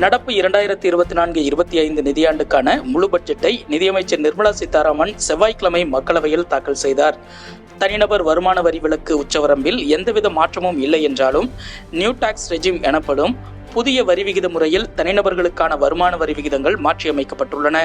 நடப்பு 2024-25 நிதியாண்டுக்கான முழு பட்ஜெட்டை நிதியமைச்சர் நிர்மலா சீதாராமன் செவ்வாய்க்கிழமை மக்களவையில் தாக்கல் செய்தார். தனிநபர் வருமான வரி விலக்கு உச்சவரம்பில் எந்தவித மாற்றமும் இல்லை என்றாலும் நியூ டாக்ஸ் ரெஜிம் எனப்படும் புதிய வரி விகித முறையில் தனிநபர்களுக்கான வருமான வரி விகிதங்கள் மாற்றியமைக்கப்பட்டுள்ளன.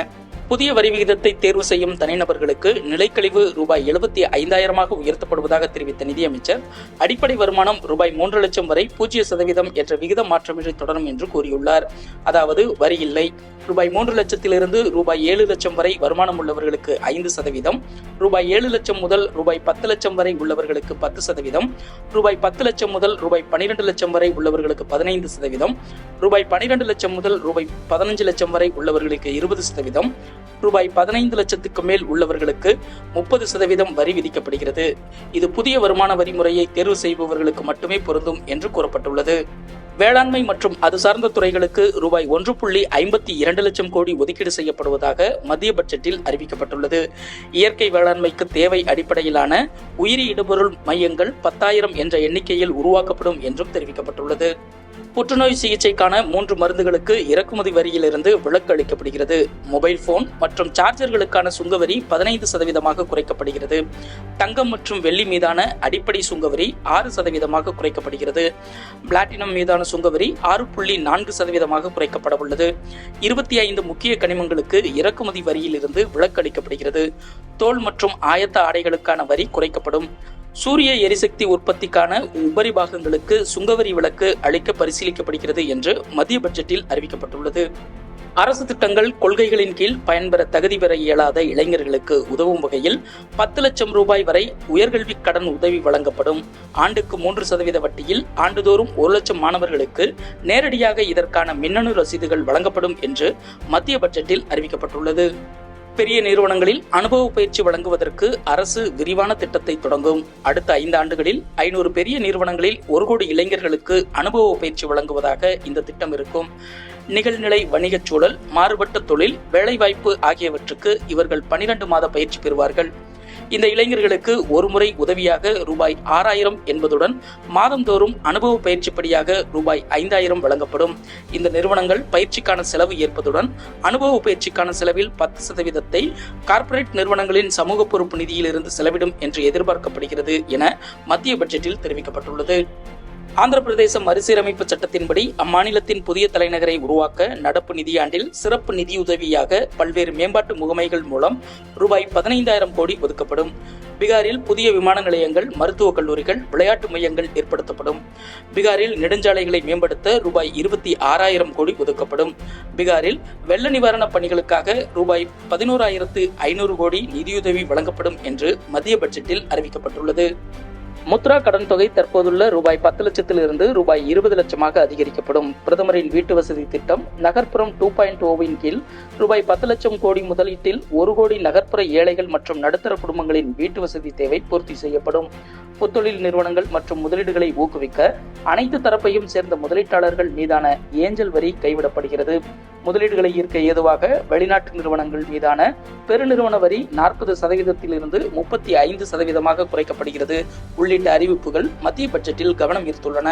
புதிய வரி விகிதத்தை தேர்வு செய்யும் தனிநபர்களுக்கு நிலைக்கழிவு ரூபாய் 75,000 உயர்த்தப்படுவதாக தெரிவித்த நிதியமைச்சர், அடிப்படை வருமானம் ரூபாய் 3 லட்சம் வரை 0% என்ற விகித மாற்றமின்றி தொடரும் என்று கூறியுள்ளார். அதாவது வரி இல்லை. ரூபாய் 3 லட்சத்திலிருந்து ரூபாய் 7 லட்சம் வரை வருமானம் உள்ளவர்களுக்கு 5%, ரூபாய் 7 லட்சம் முதல் ரூபாய் 10 லட்சம் வரை உள்ளவர்களுக்கு 10%, ரூபாய் 10 லட்சம் முதல் ரூபாய் 12 லட்சம் வரை உள்ளவர்களுக்கு 15%, ரூபாய் 12 லட்சம் முதல் ரூபாய் 15 லட்சம் வரை உள்ளவர்களுக்கு 20%, ரூபாய் 15 லட்சத்துக்கு மேல் உள்ளவர்களுக்கு 30% வரி விதிக்கப்படுகிறது. இது புதிய வருமான வரி முறையை தேர்வு செய்பவர்களுக்கு மட்டுமே பொருந்தும் என்று கூறப்பட்டுள்ளது. வேளாண்மை மற்றும் அது சார்ந்த துறைகளுக்கு ரூபாய் 1.52 லட்சம் கோடி ஒதுக்கீடு செய்யப்படுவதாக மத்திய பட்ஜெட்டில் அறிவிக்கப்பட்டுள்ளது. இயற்கை வேளாண்மைக்கு தேவை அடிப்படையிலான உயிரி இடுபொருள் மையங்கள் 10,000 என்ற எண்ணிக்கையில் உருவாக்கப்படும் என்றும் தெரிவிக்கப்பட்டுள்ளது. புற்றுநோய் சிகிச்சைக்கான 3 மருந்துகளுக்கு இறக்குமதி வரியிலிருந்து விலக்கு அளிக்கப்படுகிறது. மொபைல் போன் மற்றும் சார்ஜர்களுக்கான சுங்கவரி 15% குறைக்கப்படுகிறது. தங்கம் மற்றும் வெள்ளி மீதான அடிப்படை சுங்கவரி 6% குறைக்கப்படுகிறது. பிளாட்டினம் மீதான சுங்கவரி 6.4% குறைக்கப்பட உள்ளது. 25 முக்கிய கனிமங்களுக்கு இறக்குமதி வரியிலிருந்து விலக்கு அளிக்கப்படுகிறது. தோல் மற்றும் ஆயத்த ஆடைகளுக்கான வரி குறைக்கப்படும். சூரிய எரிசக்தி உற்பத்திக்கான உபரி பாகங்களுக்கு சுங்கவரி விலக்கு அளிக்க பரிசீலிக்கப்படுகிறது என்று மத்திய பட்ஜெட்டில் அறிவிக்கப்பட்டுள்ளது. அரசு திட்டங்கள் கொள்கைகளின் கீழ் பயன்பெற தகுதி பெற இயலாத இளைஞர்களுக்கு உதவும் வகையில் 10 லட்சம் ரூபாய் வரை உயர்கல்வி கடன் உதவி வழங்கப்படும். ஆண்டுக்கு 3% வட்டியில் ஆண்டுதோறும் 1 லட்சம் மாணவர்களுக்கு நேரடியாக இதற்கான மின்னணு ரசீதுகள் வழங்கப்படும் என்று மத்திய பட்ஜெட்டில் அறிவிக்கப்பட்டுள்ளது. பெரிய நிறுவனங்களில் அனுபவ பயிற்சி வழங்குவதற்கு அரசு விரிவான திட்டத்தை தொடங்கும். அடுத்த 5 ஆண்டுகளில் 500 பெரிய நிறுவனங்களில் 1 கோடி இளைஞர்களுக்கு அனுபவ பயிற்சி வழங்குவதாக இந்த திட்டம் இருக்கும். நிகழ்நிலை வணிகச் சூழல், மாறுபட்ட தொழில், வேலைவாய்ப்பு ஆகியவற்றுக்கு இவர்கள் 12 மாத பயிற்சி பெறுவார்கள். இந்த இளைஞர்களுக்கு ஒரு முறை உதவியாக ரூபாய் 6,000 என்பதுடன் மாதந்தோறும் அனுபவ பயிற்சிப்படியாக ரூபாய் 5,000 வழங்கப்படும். இந்த நிறுவனங்கள் பயிற்சிக்கான செலவு ஏற்பதுடன் அனுபவ பயிற்சிக்கான செலவில் 10% கார்ப்பரேட் நிறுவனங்களின் சமூக பொறுப்பு நிதியிலிருந்து செலவிடும் என்று எதிர்பார்க்கப்படுகிறது என மத்திய பட்ஜெட்டில் தெரிவிக்கப்பட்டுள்ளது. ஆந்திர பிரதேச மறுசீரமைப்பு சட்டத்தின்படி அம்மாநிலத்தின் புதிய தலைநகரை உருவாக்க நடப்பு நிதியாண்டில் சிறப்பு நிதியுதவியாக பல்வேறு மேம்பாட்டு முகமைகள் மூலம் ரூபாய் 15,000 கோடி ஒதுக்கப்படும். பீகாரில் புதிய விமான நிலையங்கள், மருத்துவக் கல்லூரிகள், விளையாட்டு மையங்கள் ஏற்படுத்தப்படும். பீகாரில் நெடுஞ்சாலைகளை மேம்படுத்த ரூபாய் 26,000 கோடி ஒதுக்கப்படும். பீகாரில் வெள்ள நிவாரணப் பணிகளுக்காக ரூபாய் 11,500 கோடி நிதியுதவி வழங்கப்படும் என்று மத்திய பட்ஜெட்டில் அறிவிக்கப்பட்டுள்ளது. முத்ரா கடன் தொகை தற்போதுள்ள ரூபாய் 10 லட்சத்திலிருந்து ரூபாய் 20 லட்சமாக அதிகரிக்கப்படும். பிரதமரின் வீட்டு வசதி திட்டம் நகர்ப்புறம் 2.0 கீழ் ரூபாய் 10 லட்சம் கோடி முதலீட்டில் 1 கோடி நகர்ப்புற ஏழைகள் மற்றும் நடுத்தர குடும்பங்களின் வீட்டு வசதி தேவை பூர்த்தி செய்யப்படும். புத்தொழில் நிறுவனங்கள் மற்றும் முதலீடுகளை ஊக்குவிக்க அனைத்து தரப்பையும் சேர்ந்த முதலீட்டாளர்கள் மீதான ஏஞ்சல் வரி கைவிடப்படுகிறது. முதலீடுகளை ஈர்க்க ஏதுவாக வெளிநாட்டு நிறுவனங்கள் மீதான பெருநிறுவன வரி 40%இலிருந்து 35% குறைக்கப்படுகிறது உள்ளிட்ட அறிவிப்புகள் மத்திய பட்ஜெட்டில் கவனம் ஈர்த்துள்ளன.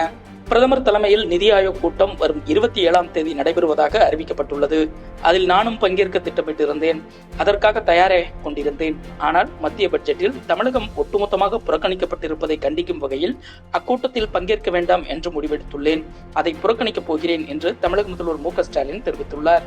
பிரதமர் தலைமையில் நிதி ஆயோக் கூட்டம் வரும் 27ஆம் தேதி நடைபெறுவதாக அறிவிக்கப்பட்டுள்ளது. அதில் நானும் பங்கேற்க திட்டமிட்டிருந்தேன். அதற்காக தயாராக கொண்டிருந்தேன். ஆனால் மத்திய பட்ஜெட்டில் தமிழகம் ஒட்டுமொத்தமாக புறக்கணிக்கப்பட்டிருப்பதை கண்டிக்கும் வகையில் அக்கூட்டத்தில் பங்கேற்க வேண்டாம் என்று முடிவெடுத்துள்ளேன். அதை புறக்கணிக்கப் போகிறேன் என்று தமிழக முதல்வர் மு.க. ஸ்டாலின் தெரிவித்துள்ளார்.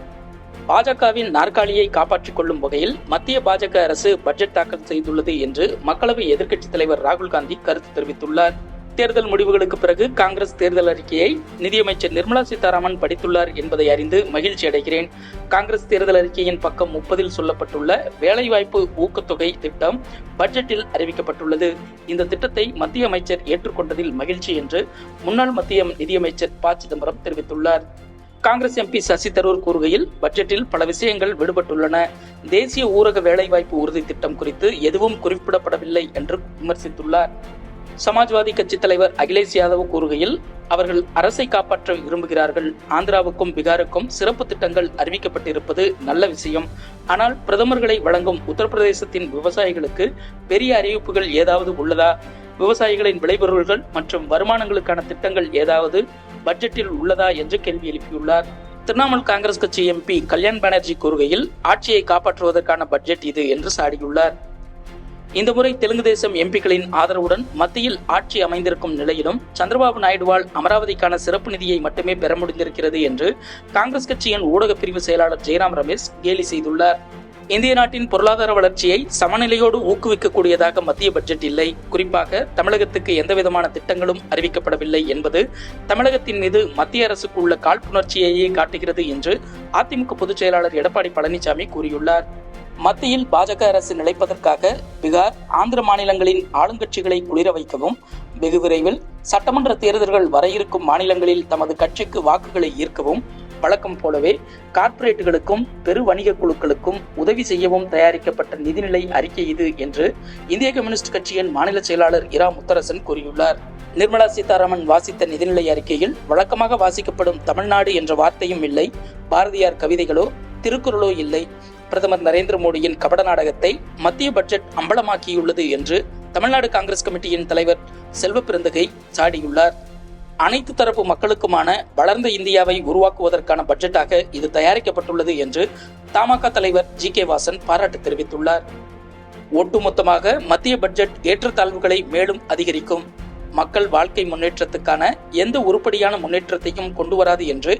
பாஜகவின் நாற்காலியை காப்பாற்றிக் கொள்ளும் வகையில் மத்திய பாஜக அரசு பட்ஜெட் தாக்கல் செய்துள்ளது என்று மக்களவை எதிர்க்கட்சித் தலைவர் ராகுல் காந்தி கருத்து தெரிவித்துள்ளார். தேர்தல் முடிவுகளுக்கு பிறகு காங்கிரஸ் தேர்தல் அறிக்கையை நிதியமைச்சர் நிர்மலா சீதாராமன் படித்துள்ளார் என்பதை அறிந்து மகிழ்ச்சி அடைகிறேன். காங்கிரஸ் தேர்தல் அறிக்கையின் பக்கம் 30 சொல்லப்பட்டுள்ள வேலைவாய்ப்பு ஊக்கத்தொகை திட்டம் பட்ஜெட்டில் அறிவிக்கப்பட்டுள்ளது. இந்த திட்டத்தை மத்திய அமைச்சர் ஏற்றுக்கொண்டதில் மகிழ்ச்சி என்று முன்னாள் மத்திய நிதியமைச்சர் ப. சிதம்பரம் தெரிவித்துள்ளார். காங்கிரஸ் எம்பி சசி தரூர் கூறுகையில், பட்ஜெட்டில் பல விஷயங்கள் விடுபட்டுள்ளன. தேசிய ஊரக வேலைவாய்ப்பு உறுதி திட்டம் குறித்து எதுவும் குறிப்பிடப்படவில்லை என்று விமர்சித்துள்ளார். சமாஜ்வாதி கட்சி தலைவர் அகிலேஷ் யாதவ் கூறுகையில், அவர்கள் அரசை காப்பாற்ற விரும்புகிறார்கள். ஆந்திராவுக்கும் பீகாருக்கும் சிறப்பு திட்டங்கள் அறிவிக்கப்பட்டிருப்பது நல்ல விஷயம். ஆனால் பிரதமர்களை வழங்கும் உத்தரப்பிரதேசத்தின் விவசாயிகளுக்கு பெரிய அறிவிப்புகள் ஏதாவது உள்ளதா? விவசாயிகளின் விளைபொருள்கள் மற்றும் வருமானங்களுக்கான திட்டங்கள் ஏதாவது பட்ஜெட்டில் உள்ளதா என்று கேள்வி எழுப்பியுள்ளார். திரிணாமுல் காங்கிரஸ் கட்சி எம்பி கல்யாண் பானர்ஜி கூறுகையில், ஆட்சியை காப்பாற்றுவதற்கான பட்ஜெட் இது என்று சாடியுள்ளார். இந்த முறை தெலுங்கு தேசம் எம்பிக்களின் ஆதரவுடன் மத்தியில் ஆட்சி அமைந்திருக்கும் நிலையிலும் சந்திரபாபு நாயுடுவால் அமராவதிக்கான சிறப்பு நிதியை மட்டுமே பெற முடிந்திருக்கிறது என்று காங்கிரஸ் கட்சியின் ஊடக பிரிவு செயலாளர் ஜெயராம் ரமேஷ் கேலி செய்துள்ளார். இந்திய நாட்டின் பொருளாதார வளர்ச்சியை சமநிலையோடு ஊக்குவிக்கக்கூடியதாக மத்திய பட்ஜெட் இல்லை. குறிப்பாக தமிழகத்துக்கு எந்தவிதமான திட்டங்களும் அறிவிக்கப்படவில்லை என்பது தமிழகத்தின் மீது மத்திய அரசுக்கு உள்ள காழ்ப்புணர்ச்சியையே காட்டுகிறது என்று அதிமுக பொதுச் செயலாளர் எடப்பாடி பழனிசாமி கூறியுள்ளார். மத்தியில் பாஜக அரசு நிலைப்பதற்காக பீகார், ஆந்திர மாநிலங்களின் ஆளுங்கட்சிகளை குளிர வைக்கவும், வெகு விரைவில் சட்டமன்ற தேர்தல்கள் வர இருக்கும் மாநிலங்களில் தமது கட்சிக்கு வாக்குகளை ஈர்க்கவும், வழக்கம் போலவே கார்ப்பரேட்டுகளுக்கும் பெரு வணிக குழுக்களுக்கும் உதவி செய்யவும் தயாரிக்கப்பட்ட நிதிநிலை அறிக்கை இது என்று இந்திய கம்யூனிஸ்ட் கட்சியின் மாநில செயலாளர் இரா முத்தரசன் கூறியுள்ளார். நிர்மலா சீதாராமன் வாசித்த நிதிநிலை அறிக்கையில் வழக்கமாக வாசிக்கப்படும் தமிழ்நாடு என்ற வார்த்தையும் இல்லை, பாரதியார் கவிதைகளோ திருக்குறளோ இல்லை. பிரதமர் நரேந்திர மோடியின் கபட நாடகத்தை மத்திய பட்ஜெட் அம்பலமாக்கியுள்ளது என்று தமிழ்நாடு காங்கிரஸ் கமிட்டியின் தலைவர் செல்வ பெருந்தகை சாடியுள்ளார். அனைத்து தரப்பு மக்களுக்குமான வளர்ந்த இந்தியாவை உருவாக்குவதற்கான பட்ஜெட்டாக இது தயாரிக்கப்பட்டுள்ளது என்று தமாக தலைவர் ஜி.கே. வாசன் பாராட்டு தெரிவித்துள்ளார். ஒட்டுமொத்தமாக மத்திய பட்ஜெட் ஏற்றத்தாழ்வுகளை மேலும் அதிகரிக்கும், மக்கள் வாழ்க்கை முன்னேற்றத்துக்கான எந்த உருப்படியான முன்னேற்றத்தையும் கொண்டு வராது என்று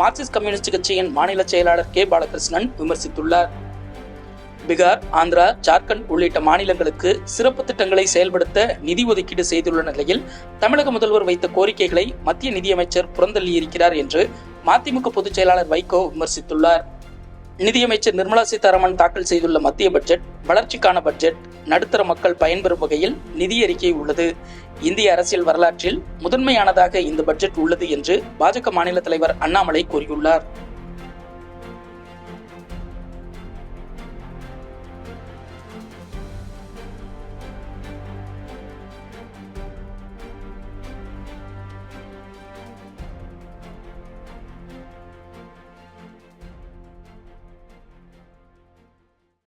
மார்க்சிஸ்ட் கம்யூனிஸ்ட் கட்சியின் மாநில செயலாளர் கே. பாலகிருஷ்ணன் விமர்சித்துள்ளார். பீகார், ஆந்திரா, ஜார்க்கண்ட் உள்ளிட்ட மாநிலங்களுக்கு சிறப்பு திட்டங்களை செயல்படுத்த நிதி ஒதுக்கீடு செய்துள்ள நிலையில் தமிழக முதல்வர் வைத்த கோரிக்கைகளை மத்திய நிதியமைச்சர் புறந்தள்ளியிருக்கிறார் என்று மதிமுக பொதுச் செயலாளர் வைகோ விமர்சித்துள்ளார். நிதியமைச்சர் நிர்மலா சீதாராமன் தாக்கல் செய்துள்ள மத்திய பட்ஜெட் வளர்ச்சிக்கான பட்ஜெட், நடுத்தர மக்கள் பயன்பெறும் வகையில் நிதி அறிக்கை உள்ளது. இந்திய அரசியல் வரலாற்றில் முதன்மையானதாக இந்த பட்ஜெட் உள்ளது என்று பாஜக மாநில தலைவர் அண்ணாமலை கூறியுள்ளார்.